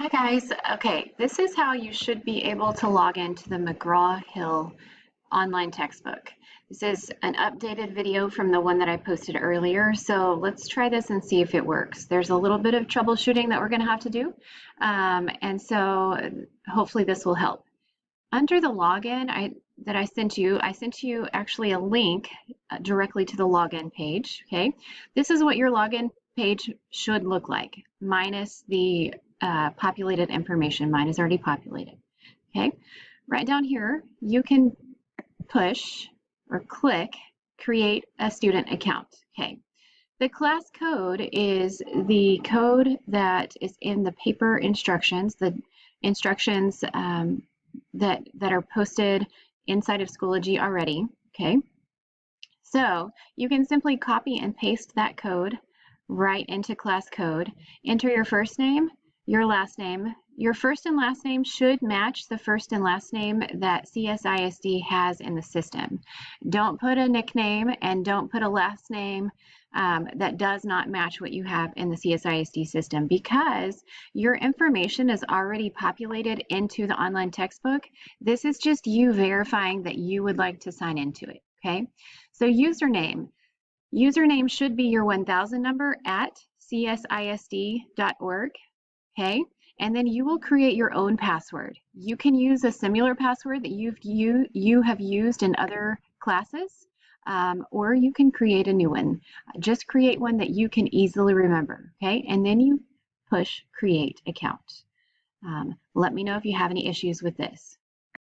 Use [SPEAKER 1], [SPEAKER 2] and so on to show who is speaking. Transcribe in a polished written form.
[SPEAKER 1] Hi guys. Okay, this is how you should be able to log into the McGraw-Hill online textbook. This is an updated video from the one that I posted earlier, so let's try this and see if it works. There's a little bit of troubleshooting that we're going to have to do, and so hopefully this will help. Under the login that I sent you actually a link directly to the login page. Okay, this is what your login page should look like, minus the populated information. Mine is already populated. Okay, right down here, you can push or click create a student account. Okay, the class code is the code that is in the paper instructions, the instructions that are posted inside of Schoology already. Okay, so you can simply copy and paste that code right into class code. Enter your first name, your last name. Your first and last name should match the first and last name that CSISD has in the system. Don't put a nickname and don't put a last name that does not match what you have in the CSISD system, because your information is already populated into the online textbook. This is just you verifying that you would like to sign into it. Okay, so username should be your 1000 number at csisd.org. Okay, and then you will create your own password. You can use a similar password that you have used in other classes, or you can create a new one. Just create one that you can easily remember. Okay, and then you push create account. Let me know if you have any issues with this.